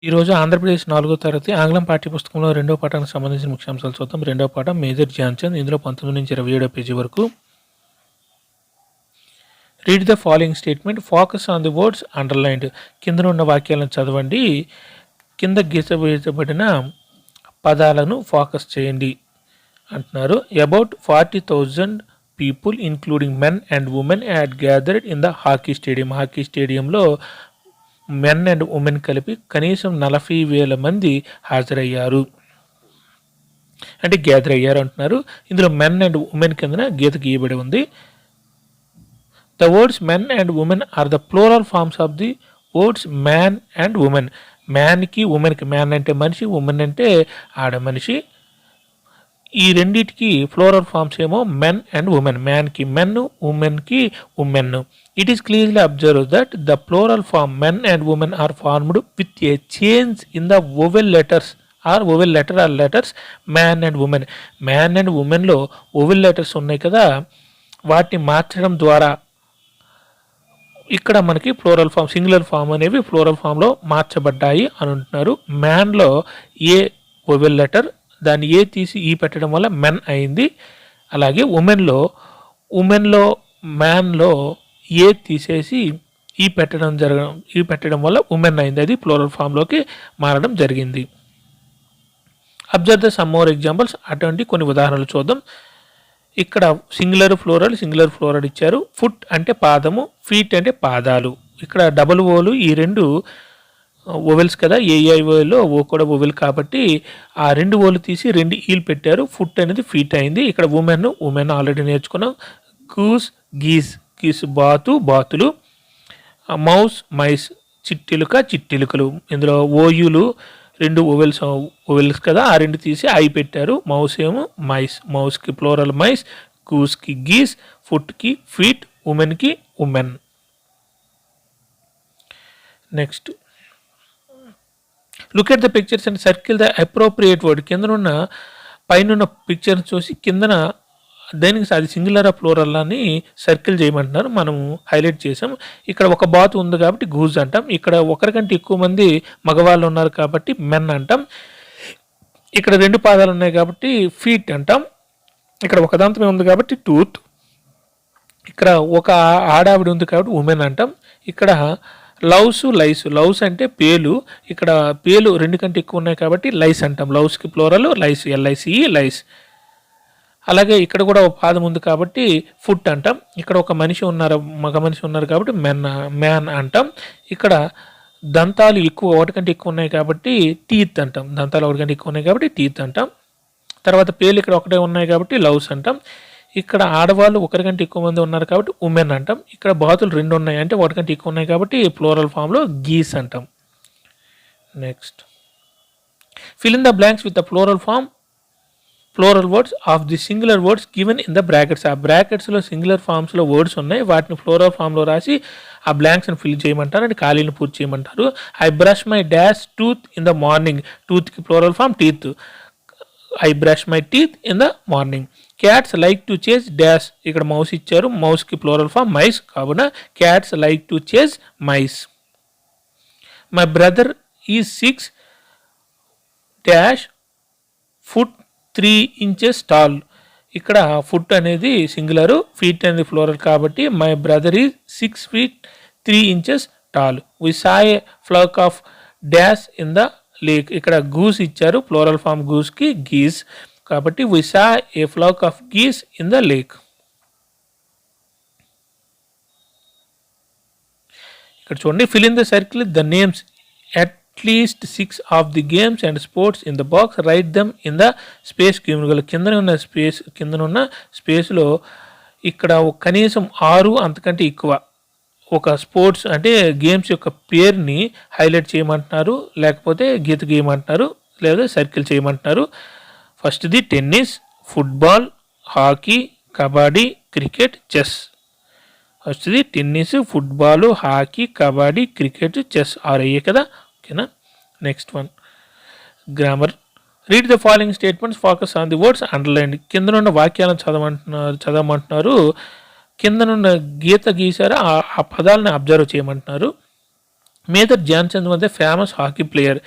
ఈరోజు ఆంధ్రప్రదేశ్ 4వ తరగతి ఆంగ్లం పాఠ్యపుస్తకంలో రెండవ పాఠానికి సంబంధించిన ముఖ్యాంశాలు చూద్దాం. రెండవ పాఠం మేజర్ ధ్యాన్‌చంద్. ఇందులో 19 నుంచి 27 పేజీ వరకు. Read the following statement. Focus on the words underlined. కింద ఉన్న వాక్యాలను చదవండి. కింద గీతబడిన పదాలను ఫోకస్ చేయండి అంటున్నారు. About 40,000 people including men and women had gathered in the hockey stadium. Hockey స్టేడియంలో మెన్ అండ్ ఉమెన్ కలిపి కనీసం 40,000 మంది హాజరయ్యారు, అంటే గ్యాదర్ అయ్యారు అంటున్నారు. ఇందులో మెన్ అండ్ ఉమెన్ కిందన గీత గీయబడి ఉంది. The words men and women are the plural forms of the words man and women. మ్యాన్కి ఉమెన్కి, మ్యాన్ అంటే మనిషి, ఉమెన్ అంటే ఆడ మనిషి. ఈ రెండింటికి ఫ్లోరల్ ఫార్మ్స్ ఏమో మెన్ అండ్ ఉమెన్. మ్యాన్కి మెన్, ఉమెన్కి women. It is clearly observe that the plural form men and women are formed with a change in the vowel letters or vowel letter or letters man and women. Man and ఉమెన్లో vowel letters ఉన్నాయి కదా, వాటిని మార్చడం ద్వారా ఇక్కడ మనకి floral form, singular form అనేవి floral ఫామ్లో మార్చబడ్డాయి అని అంటున్నారు. మ్యాన్లో ఏ వొవెల్ లెటర్, దాన్ని ఏ తీసి ఈ పెట్టడం వల్ల మెన్ అయింది. అలాగే ఉమెన్లో మ్యాన్లో ఏ తీసేసి ఈ పెట్టడం వల్ల ఉమెన్ అయింది. అది ప్లూరల్ ఫామ్లోకి మారడం జరిగింది. Observe the sum more examples. అటువంటి కొన్ని ఉదాహరణలు చూద్దాం. ఇక్కడ సింగులర్ ఫ్లోరల్ ఇచ్చారు. ఫుట్ అంటే పాదము, ఫీట్ అంటే పాదాలు. ఇక్కడ డబుల్ ఓలు, ఈ రెండు ఓవెల్స్ కదా, ఏఐఓలో ఓ కూడా ఓవెల్ కాబట్టి ఆ రెండు ఓలు తీసి రెండు ఈలు పెట్టారు. ఫుట్ అనేది ఫీట్ అయింది. ఇక్కడ ఉమెన్ ఆల్రెడీ నేర్చుకున్నాం. గూస్ గీస్ బాతులు. మౌస్ మైస్, చిట్టిలుకలు. ఇందులో ఓయులు రెండు ఓవెల్స్ కదా, ఆ రెండు తీసి ఐ పెట్టారు. మౌస్ ఏమో మైస్, మౌస్కి ప్లోరల్ మైస్, గూస్కి గీస్, ఫుట్కి ఫీట్, ఉమెన్కి women. Next, look at the pictures and circle the appropriate word. కిందనున్న పైన పిక్చర్ని చూసి కిందన దేనికి అది సింగులర్ ప్లూరల్ అని సర్కిల్ చేయమంటున్నారు. మనము హైలైట్ చేసాం. ఇక్కడ ఒక బాతు ఉంది కాబట్టి గూజ్ అంటాం. ఇక్కడ ఒకరికంటే ఎక్కువ మంది మగవాళ్ళు ఉన్నారు కాబట్టి మెన్ అంటాం. ఇక్కడ రెండు పాదాలు ఉన్నాయి కాబట్టి ఫీట్ అంటాం. ఇక్కడ ఒక దంతమే ఉంది కాబట్టి టూత్. ఇక్కడ ఒక ఆడావిడ ఉంది కాబట్టి ఉమెన్ అంటాం. ఇక్కడ లవ్స్ అంటే పేలు. ఇక్కడ పేలు రెండు కంటే ఎక్కువ ఉన్నాయి కాబట్టి లైస్ అంటాం. లవ్స్కి ప్లోరల్ లైస్, LICE లైస్. అలాగే ఇక్కడ కూడా ఒక పాదం ఉంది కాబట్టి ఫుట్ అంటాం. ఇక్కడ ఒక మగ మనిషి ఉన్నారు కాబట్టి మ్యాన్ అంటాం. ఇక్కడ దంతాలు ఒకటి కంటే ఎక్కువ ఉన్నాయి కాబట్టి టీత్ అంటాం. దంతాలు ఒకటి కంటే ఎక్కువ ఉన్నాయి కాబట్టి టీత్ అంటాం. తర్వాత పేలు ఇక్కడ ఒకటే ఉన్నాయి కాబట్టి లవ్స్ అంటాం. ఇక్కడ ఆడవాళ్ళు ఒకరికంటే ఎక్కువ మంది ఉన్నారు కాబట్టి ఉమెన్ అంటాం. ఇక్కడ బాతులు రెండు ఉన్నాయి అంటే ఒకటికంటే ఎక్కువ ఉన్నాయి కాబట్టి ప్లూరల్ ఫామ్లో గీస్ అంటాం. Next, fill in the blanks with the plural words of the singular words given in the brackets. ఆ బ్రాకెట్స్లో సింగులర్ ఫామ్స్లో వర్డ్స్ ఉన్నాయి, వాటిని ప్లూరల్ ఫామ్లో రాసి ఆ బ్లాంక్స్ని ఫిల్ చేయమంటారు, అంటే ఖాళీని పూర్తి చేయమంటారు. I brush my dash tooth in the morning. టూత్కి plural form teeth. I brush my teeth in the morning. Cats like to chase dash. ఇక్కడ మౌస్ ఇచ్చారు, మౌస్కి ప్లూరల్ ఫామ్ మైస్ కావున cats like to chase mice. My brother is 6 dash foot 3 inches tall. ఇక్కడ foot అనేది singular, feet అనేది floral కాబట్టి my brother is 6 feet 3 inches tall. We saw a flock of dash in the lake. ఇక్కడ goose ఇచ్చారు, plural form గూస్కి geese కాబట్టి we saw a flock of geese in the lake. ఇక్కడ చూడండి, fill in the circle the names at least 6 of the games and sports in the box. Write them in the space given. కిందనున్న స్పేస్లో ఇక్కడ కనీసం 6 అంతకంటే ఎక్కువ ఒక sports అంటే గేమ్స్ యొక్క పేరుని హైలైట్ చేయమంటున్నారు, లేకపోతే గీత గీయమంటున్నారు, లేదా సర్కిల్ చేయమంటున్నారు. ఫస్ట్ది tennis, football, hockey, kabaddi, cricket, chess. ఫస్ట్ది tennis, football, hockey, kabaddi, cricket, chess. 6 అయ్యాయి కదా, ఓకేనా. Next one, grammar. Read the following statements, focus on the words underline. కిందనున్న వాక్యాలను చదవమంటున్నారు. కిందనున్న గీత గీసారా ఆ పదాలను అబ్జర్వ్ చేయమంటున్నారు. Major Dhyan Chand was a famous hockey player.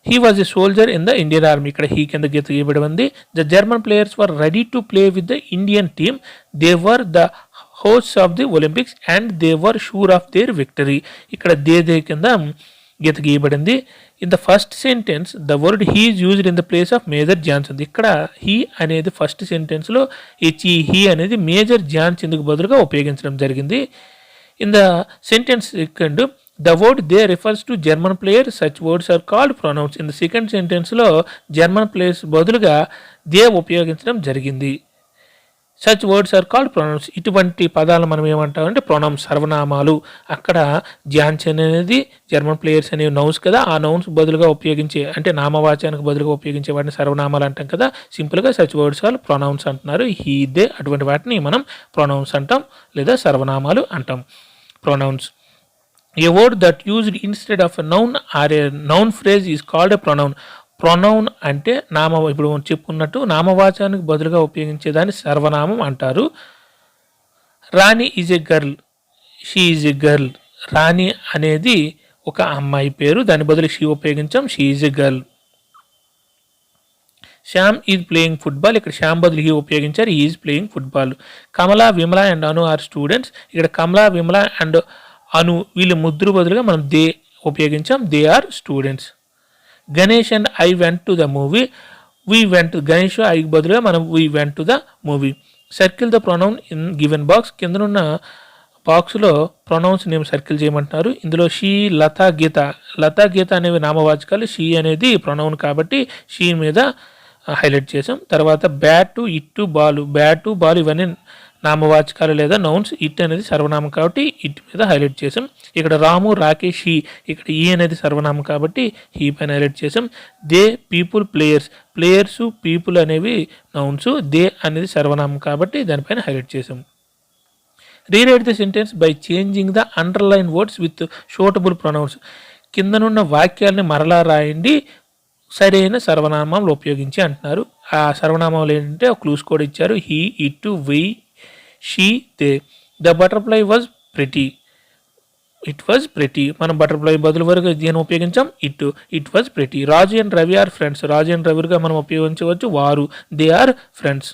He was a soldier in the Indian army. ఇక్కడ హీ కింద గీత గీయబడి ఉంది. The German players were ready to play with the Indian team. They were the hosts of the Olympics and they were sure of their victory. ఇక్కడ they కింద గీత గీయబడింది. In the first sentence the word he is used in the place of major Dhyan Chand. ఇక్కడ he అనేది first సెంటెన్స్లో he అనేది major ధ్యాన్చంద్కి బదులుగా ఉపయోగించడం జరిగింది. In the sentence second the word they refers to German player, such words are called pronouns. In the second సెంటెన్స్లో German players బదులుగా దే ఉపయోగించడం జరిగింది. Such words are called pronouns. ఇటువంటి పదాలు మనం ఏమంటామంటే ప్రొనౌన్స్, సర్వనామాలు. అక్కడ ధ్యాన్చంద్ అనేది జర్మన్ ప్లేయర్స్ అనేవి నౌన్స్ కదా, ఆ నౌన్స్ బదులుగా ఉపయోగించే అంటే నామవాచకానికి బదులుగా ఉపయోగించే వాటిని సర్వనామాలు అంటాం కదా. సింపుల్గా సచ్ వర్డ్స్ ఆర్ ప్రొనౌన్స్ అంటున్నారు. హీ దే అటువంటి వాటిని మనం ప్రొనౌన్స్ అంటాం లేదా సర్వనామాలు అంటాం. Pronouns. A word that used instead of a noun or a noun phrase is called a pronoun. Pronoun అంటే ఇప్పుడు చెప్పుకున్నట్టు నామవాచకానికి బదులుగా ఉపయోగించేదాన్ని సర్వనామం అంటారు. Rani is a girl, she is a girl. Rani అనేది ఒక అమ్మాయి పేరు, దాని బదులు షీ ఉపయోగించాం, she is a girl. Shyam is playing football. ఇక్కడ శ్యామ్ బదులు హీ ఉపయోగించారు, he is playing football. Kamala, Vimala and Anu are students. ఇక్కడ కమల, విమల అండ్ అను వీళ్ళ ముద్దురు బదులుగా మనం దే ఉపయోగించాం, they are students. Ganesh and I went to the movie. We went, Ganesh I బదులుగా మనం we went to the movie. Circle the pronoun in given box. కిందనున్న బాక్స్లో ప్రొనౌన్స్ నేమ్ సర్కిల్ చేయమంటున్నారు. ఇందులో షీ, లత, గీత. లత, గీత అనేవి నామవాచకాలు, షీ అనేది ప్రొనౌన్ కాబట్టి షీ మీద హైలైట్ చేసాం. తర్వాత బ్యాటు, ఇట్టు, బాలు. బ్యాటు, బాలు ఇవన్నీ నామవాచకాలు లేదా నౌన్స్. ఇట్ అనేది సర్వనామం కాబట్టి ఇట్ మీద హైలైట్ చేసాం. ఇక్కడ రాము, రాకేష్, హీ. ఇక్కడ ఈ అనేది సర్వనామం కాబట్టి హీ పైన హైలైట్ చేసాం. They, people, players. Players, people అనేవి నౌన్స్, దే అనేది సర్వనామం కాబట్టి దానిపైన హైలైట్ చేసాం. Rewrite the sentence by changing the underline words with suitable pronouns. కిందనున్న వాక్యాలని మరలా రాయండి సరైన సర్వనామాలు ఉపయోగించి అంటున్నారు. ఆ సర్వనామాలు ఏంటంటే ఒక క్లూస్ కోడ్ ఇచ్చారు. He, it, we, she, they. The butterfly was pretty. It was pretty. మనం బటర్ఫ్లై బదులు వరకు దీన్ని ఉపయోగించాం, it was pretty. Raju and Ravi are friends. Raju and రవిగా మనం ఉపయోగించవచ్చు, వారు, they are friends.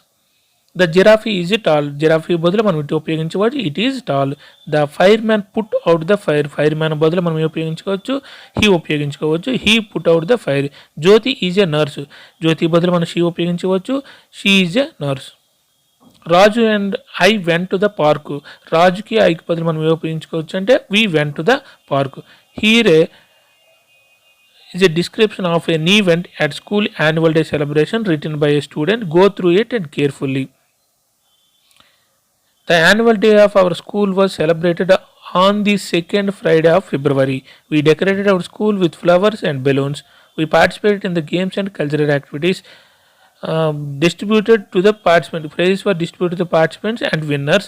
The giraffe is tall. Giraffe బదులు మనం ఇటు ఉపయోగించవచ్చు, it is tall. The fireman put out the fire. Fireman బదులు మనం ఉపయోగించుకోవచ్చు, హీ ఉపయోగించుకోవచ్చు, he put out the fire. Jyoti is a nurse. Jyoti బదులు మనం షీ ఉపయోగించవచ్చు, she is a nurse. Raju and I went to the park. రాజుకి ఐకి బదులు మనం ఉపయోగించుకోవచ్చు అంటే we went to the park. Here is a description of an event at school annual day celebration written by a student. Go through it and carefully. The annual day of our school was celebrated on the second Friday of February. We decorated our school with flowers and balloons. We participated in the games and cultural activities. Distributed to the participants. Prizes were distributed to the participants and winners.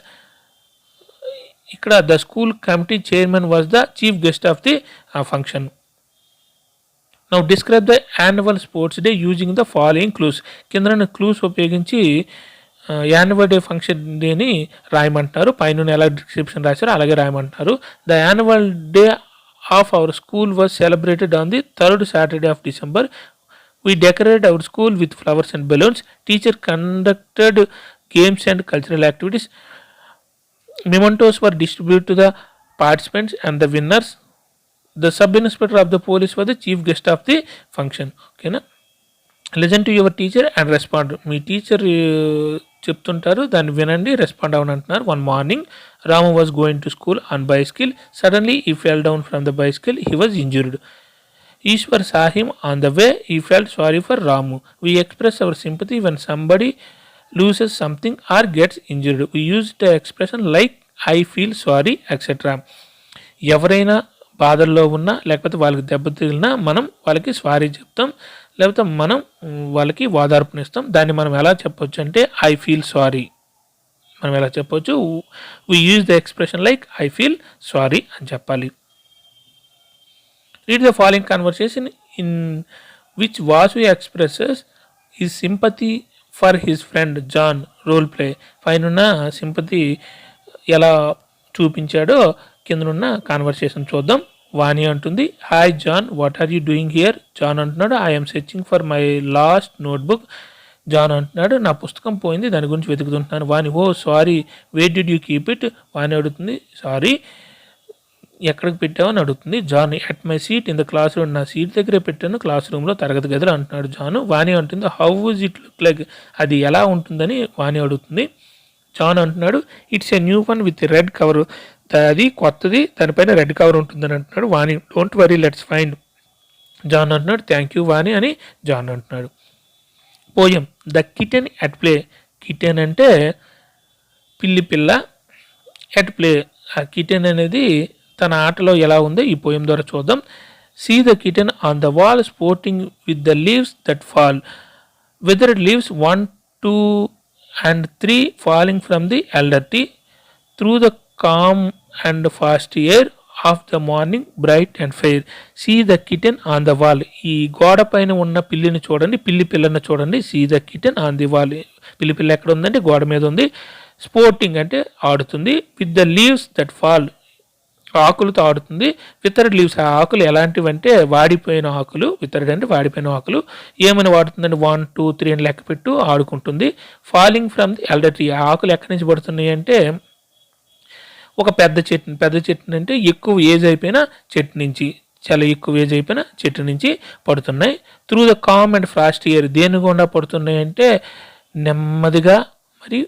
ఇక్కడ the school committee chairman was the chief guest of the function. Now describe the annual sports day using the following clues. కింద clues ఉపయోగించి annual day function డేని రాయమంటారు. పైన ఎలా description రాశారో అలాగే రాయమంటారు. The annual day of our school was celebrated on the 3rd Saturday of December. We decorated our school with flowers and balloons. Teacher conducted games and cultural activities. Mementos were distributed to the participants and the winners. The sub-inspector of the police was the chief guest of the function. Okay na? Listen to your teacher and respond. Me teacher చెప్తుంటారు, దాన్ని వినండి, respond అవ్వని అంటున్నారు. One morning, Ramu was going to school on bicycle. Suddenly, he fell down from the bicycle. He was injured. Ishwar saw him on the way. He felt sorry for Ramu. We express our sympathy when somebody loses something or gets injured. We use the expression like I feel sorry, etc. ఎవరైనా బాధల్లో ఉన్నా లేకపోతే వాళ్ళకి దెబ్బతిలినా మనం వాళ్ళకి sorry చెప్తాం, లేకపోతే మనం వాళ్ళకి ఓదార్పునిస్తాం. దాన్ని మనం ఎలా చెప్పొచ్చు అంటే ఐ ఫీల్ సారీ. మనం ఎలా చెప్పొచ్చు, we use the expression like I feel sorry అని చెప్పాలి. Read the following conversation in which Vasu expresses his sympathy for his friend John. Role play. పైన సింపతి ఎలా చూపించాడో కిందనున్న కాన్వర్సేషన్ చూద్దాం. వాణి అంటుంది, hi John, what are you doing here? John అంటున్నాడు, I'm searching for my lost notebook. John అంటున్నాడు, నా పుస్తకం పోయింది, దాని గురించి వెతుకుతుంటున్నాను. Vani, oh sorry, where did you keep it? వాణి అడుగుతుంది, సారీ, ఎక్కడికి పెట్టావని అడుగుతుంది. John, at my seat in the classroom, నా సీట్ దగ్గరే పెట్టాను క్లాస్ రూమ్లో, తరగతి గదిలో అంటున్నాడు జాను. వాణి అంటుంది, how was it look like? అది ఎలా ఉంటుందని వాణి అడుగుతుంది. జాన్ అంటున్నాడు, it's a new one with red cover, అది కొత్తది, దానిపైన రెడ్ కవర్ ఉంటుందని అంటున్నాడు. Vani, don't worry, let's find. John అంటున్నాడు, థ్యాంక్ యూ వాణి అని జాన్ అంటున్నాడు. Poem the kitten at play. Kitten అంటే పిల్లి పిల్ల, ఎట్ ప్లే ఆ కిటెన్ అనేది తన ఆటలో ఎలా ఉందో ఈ పోయం ద్వారా చూద్దాం. See the kitten on the wall sporting with the leaves that fall, withered leaves 1, 2 and 3 falling from the elder tree through the calm and fast air of the morning bright and fair. See the kitten on the wall. ఈ గోడ పైన ఉన్న పిల్లిని చూడండి, పిల్లి పిల్లని చూడండి. See the kitten on the wall. పిల్లి పిల్ల ఎక్కడ ఉందంటే గోడ మీద ఉంది. స్పోర్టింగ్ అంటే ఆడుతుంది. With the leaves that fall, ఆకులతో ఆడుతుంది. వితర్డ్ లీవ్స్, ఆ ఆకులు ఎలాంటివంటే వాడిపోయిన ఆకులు. వితర్డ్ అంటే వాడిపోయిన ఆకులు. ఏమని వాడుతుందంటే 1, 2, 3 అని లెక్క పెట్టు ఆడుకుంటుంది. Falling from the elder tree, ఆ ఆకులు ఎక్కడి నుంచి పడుతున్నాయి అంటే ఒక పెద్ద చెట్టు అంటే ఎక్కువ ఏజ్ అయిపోయిన చెట్టు నుంచి, చాలా ఎక్కువ ఏజ్ అయిపోయిన చెట్టు నుంచి పడుతున్నాయి. Through the calm and frosty year, దేని గుండా పడుతున్నాయి అంటే నెమ్మదిగా మరియు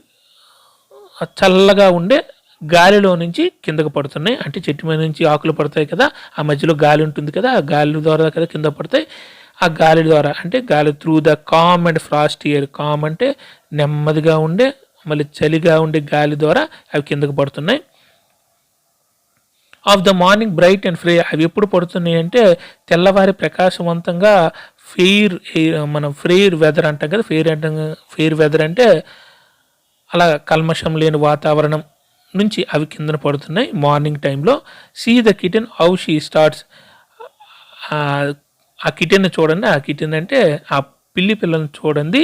చల్లగా ఉండే గాలిలో నుంచి కిందకు పడుతున్నాయి. అంటే చెట్టు మీద నుంచి ఆకులు పడతాయి కదా, ఆ మధ్యలో గాలి ఉంటుంది కదా, ఆ గాలి ద్వారా కదా కింద పడతాయి. ఆ గాలి ద్వారా అంటే గాలి through the calm and frosty air. Calm అంటే నెమ్మదిగా ఉండే, మళ్ళీ చలిగా ఉండే గాలి ద్వారా అవి కిందకు పడుతున్నాయి. Of the morning bright and free, అవి ఎప్పుడు పడుతున్నాయి అంటే తెల్లవారి ప్రకాశవంతంగా మనం ఫెయిర్ వెదర్ అంటాం కదా, ఫెయిర్ వెదర్ అంటే అలా కల్మషం లేని వాతావరణం నుంచి అవి కిందన పడుతున్నాయి morning time. See the kitten how she starts, ఆ కిటెన్ చూడండి. ఆ కిటెన్ అంటే ఆ పిల్లి పిల్లని చూడండి,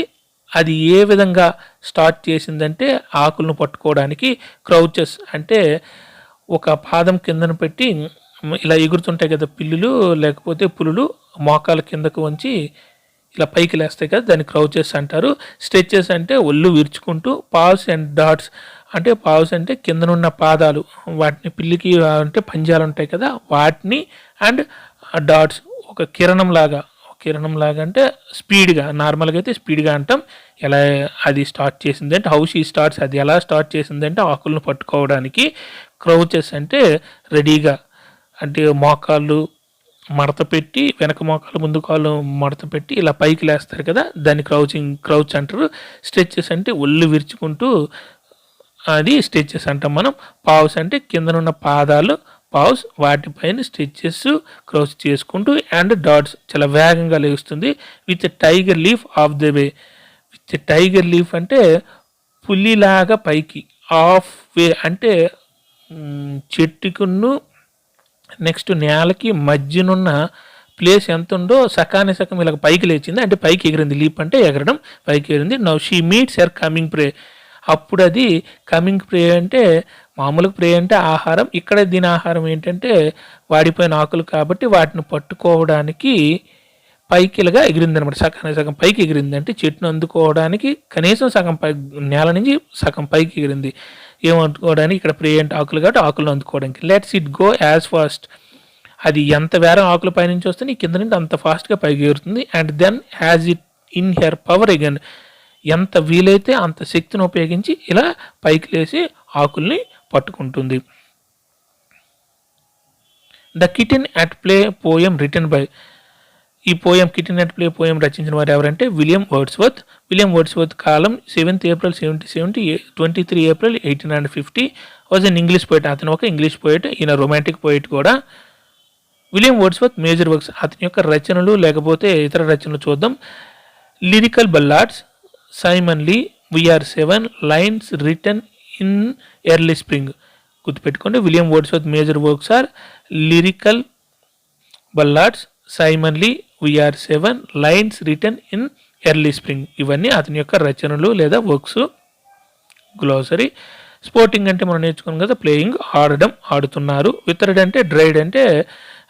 అది ఏ విధంగా స్టార్ట్ చేసిందంటే ఆకులను పట్టుకోవడానికి. క్రౌచెస్ అంటే ఒక పాదం కిందన పెట్టి ఇలా ఎగురుతుంటాయి కదా పిల్లులు, లేకపోతే పులులు, మోకాల కిందకు వంచి ఇలా పైకి లేస్తాయి కదా, దాన్ని క్రౌచెస్ అంటారు. స్ట్రెచెస్ అంటే ఒళ్ళు విరుచుకుంటూ. పావ్స్ అండ్ డాట్స్ అంటే పావ్స్ అంటే కిందనున్న పాదాలు, వాటిని పిల్లికి అంటే పంజాలు ఉంటాయి కదా వాటిని. అండ్ డాట్స్ ఒక కిరణం లాగా అంటే స్పీడ్గా, నార్మల్గా అయితే స్పీడ్గా అంటాం. ఎలా అది స్టార్ట్ చేసింది అంటే హౌ షీ స్టార్ట్స్, అది ఎలా స్టార్ట్ చేసింది అంటే ఆకులను పట్టుకోవడానికి. క్రౌచెస్ అంటే రెడీగా, అంటే మోకాళ్ళు మడత పెట్టి, వెనక మోకాలు ముందు కాళ్ళు మడత పెట్టి ఇలా పైకి లేస్తారు కదా, దాన్ని క్రౌచ్ అంటారు. స్ట్రెచెస్ అంటే ఒళ్ళు విరుచుకుంటూ, అది స్ట్రెచెస్ అంటాం మనం. పావ్స్ అంటే కిందనున్న పాదాలు పావ్స్, వాటిపైన స్ట్రెచెస్ క్రౌచ్ చేసుకుంటూ. అండ్ డాట్స్ చాలా వేగంగా లేస్తుంది. With tiger leaf of the way, with tiger leaf అంటే పులిలాగా పైకి. ఆఫ్ వే అంటే చెట్టుకును నెక్స్ట్ నేలకి మధ్యనున్న ప్లేస్ ఎంత ఉందో సకాని సగం ఇలా పైకి లేచింది, అంటే పైకి ఎగిరింది. లీప్ అంటే ఎగరడం, పైకి ఎగిరింది. Now she meets her coming prey, అప్పుడు అది కమింగ్ ప్రే అంటే మామూలుగా ప్రే అంటే ఆహారం. ఇక్కడ దీని ఆహారం ఏంటంటే వాడిపోయిన ఆకులు కాబట్టి వాటిని పట్టుకోవడానికి పైకి ఇలాగా ఎగిరింది అనమాట. సగం పైకి ఎగిరింది అంటే చెట్టును అందుకోవడానికి కనీసం సగం పై నేల నుంచి సగం పైకి ఎగిరింది. ఏమంటుకోవడానికి ఇక్కడ ప్రే అంటే ఆకులు కాబట్టి ఆకులను అందుకోవడానికి. Let's it go as fast, అది ఎంత వేరం ఆకుల పైనుంచి వస్తే నీ కింద నుండి అంత ఫాస్ట్గా పైకి ఎగురుతుంది. And then has it in her power again, ఎంత వీలైతే అంత శక్తిని ఉపయోగించి ఇలా పైకి లేసి ఆకుల్ని పట్టుకుంటుంది. The kitten at play poem written by, ఈ poem kitten at play poem రచించిన వారు ఎవరంటే విలియం వర్డ్స్వర్త్. కాలం 7th April 1770, 23 April 1850. Was an English poet, అతను ఒక ఇంగ్లీష్ పోయిట్, ఈయన రొమాంటిక్ పోయిట్ కూడా. విలియం వర్డ్స్వర్త్ మేజర్ వర్క్స్, అతని యొక్క రచనలు లేకపోతే ఇతర రచనలు చూద్దాం. Lyrical ballads, Simon Lee, we are 7 lines written in early spring. గుర్తుపెట్టుకోండి, William Wordsworth major works are lyrical ballads, Simon Lee, we are 7 lines written in early spring. ఇవన్నీ అతని యొక్క రచనలు లేదా వర్క్స్. గ్లోసరీ. స్పోర్టింగ్ అంటే మనం నేర్చుకున్నాం కదా, ప్లేయింగ్ ఆడడం, ఆడుతున్నారు. వితర్డ్ అంటే డ్రైడ్ అంటే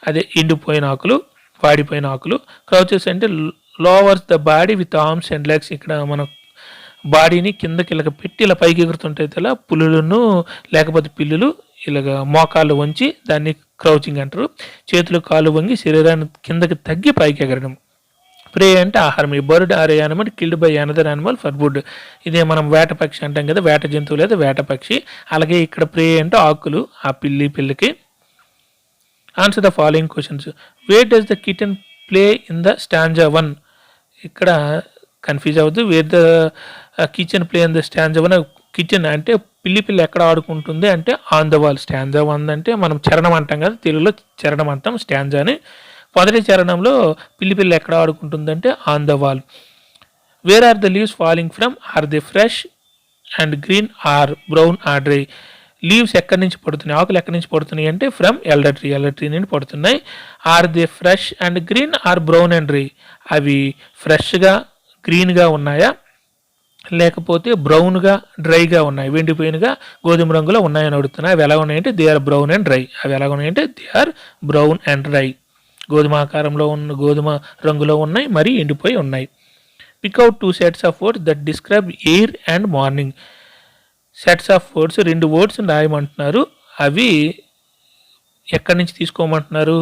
అదే ఎండిపోయిన ఆకులు, వాడిపోయిన ఆకులు. క్రౌచెస్ అంటే లోవర్స్ the body with arms and legs. ఇక్కడ మనం బాడీని కిందకి ఇలాగ పెట్టి ఇలా పైకి ఎగురుతుంటాయి ఇలా పులులను లేకపోతే పిల్లులు ఇలాగ మోకాళ్ళు వంచి దాన్ని క్రౌచింగ్ అంటారు. చేతులు కాళ్ళు వంగి శరీరాన్ని కిందకి తగ్గి పైకి ఎగరడం. ప్రే అంటే ఆహారం. ఈ bird or a animal killed by another animal for food. ఇదే మనం వేట పక్షి అంటాం కదా, వేట జంతువు లేదా వేట పక్షి. అలాగే ఇక్కడ ప్రే అంటే ఆకులు, ఆ పిల్లికి. Answer the following questions. Where does the kitten play in the stanza 1? ఇక్కడ కన్ఫ్యూజ్ అవ్వద్దు. Wear the kitchen play in the stanza 1. Kitchen అంటే పిల్లి ఎక్కడ ఆడుకుంటుంది అంటే ఆన్ ద వాల్. స్టాంజా 1 అంటే మనం చరణం అంటాం కదా, తెలుగులో చరణం అంటాం స్టాంజా అని. మొదటి చరణంలో పిల్లి ఎక్కడ ఆడుకుంటుందంటే on the wall. Where are the leaves falling from? Are they fresh and green or brown or dry? Leaves ఎక్కడి నుంచి పడుతున్నాయి, ఆకులు ఎక్కడి నుంచి పడుతున్నాయి అంటే ఫ్రమ్ ఎల్డర్ ట్రీ నుండి పడుతున్నాయి. Are they fresh and green or brown and dry? అవి ఫ్రెష్గా గ్రీన్గా ఉన్నాయా లేకపోతే బ్రౌన్గా డ్రైగా ఉన్నాయి, వెండిపోయినగా గోధుమ రంగులో ఉన్నాయని అడుగుతున్నాయి. అవి ఎలా ఉన్నాయంటే they are brown and dry. అవి ఎలా ఉన్నాయంటే they are brown and dry. గోధుమ ఆకారంలో ఉన్న గోధుమ రంగులో ఉన్నాయి, మరి ఎండిపోయి ఉన్నాయి. Pick out 2 sets of words that describe air and morning. Sets of words 2 words రాయమంటున్నారు. అవి ఎక్కడి నుంచి తీసుకోమంటున్నారు?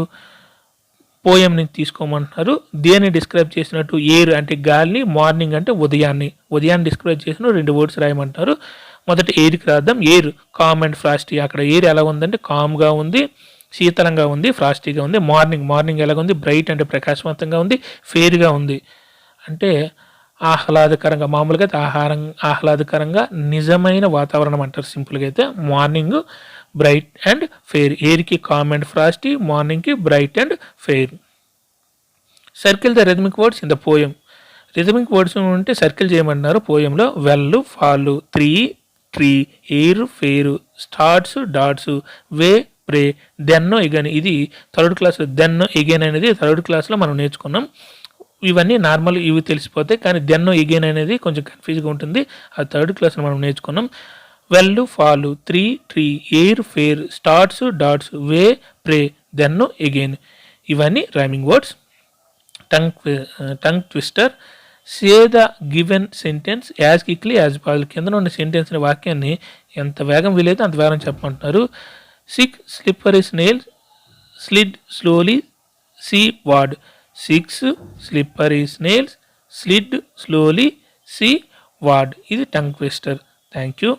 పోయం నుంచి తీసుకోమంటున్నారు. దేన్ని డిస్క్రైబ్ చేసినట్టు? ఎయిర్ అంటే గాలిని, మార్నింగ్ అంటే ఉదయాన్ని డిస్క్రైబ్ చేసిన 2 వర్డ్స్ రాయమంటారు. మొదట ఎయిర్కి రాద్దాం. Air calm and frosty. అక్కడ ఎయిర్ ఎలా ఉందంటే కామ్గా ఉంది, శీతలంగా ఉంది, ఫ్రాస్టీగా ఉంది. మార్నింగ్ ఎలాగ ఉంది? బ్రైట్ అంటే ప్రకాశవంతంగా ఉంది, ఫెయిర్గా ఉంది అంటే ఆహ్లాదకరంగా. మామూలుగా ఆహ్లాదకరంగా నిజమైన వాతావరణం అంటారు సింపుల్గా అయితే. Morning bright and fair. ఎయిర్కి కామ్ అండ్ ఫ్రాస్టీ, మార్నింగ్కి bright and fair. Circle the rhythmic words in the poem. Rhythmic words ఉంటే సర్కిల్ చేయమంటున్నారు పోయంలో. Well, fall, tree, air, fair, starts, dots, way, prey, then, again. ఇది 3rd క్లాస్లో. Then, again అనేది 3rd క్లాస్లో మనం నేర్చుకున్నాం. ఇవన్నీ నార్మల్, ఇవి తెలిసిపోతాయి. కానీ దెన్, ఎగైన్ అనేది కొంచెం కన్ఫ్యూజ్గా ఉంటుంది. ఆ 3rd క్లాస్లో మనం నేర్చుకున్నాం. Well, fall, tree, air, fair, starts, dots, way, prey, then, again. ఇవన్నీ rhyming words. Tongue twister. Say the given sentence as quickly as possible. కింద ఉన్న సెంటెన్స్ వాక్యాన్ని ఎంత వేగం వీలైతే అంత వేగం చెప్పమంటున్నారు. 6 slippery snails slid slowly seaward. 6 slippery snails slid slowly seaward. ఇది టంగ్ ట్విస్టర్. Thank you.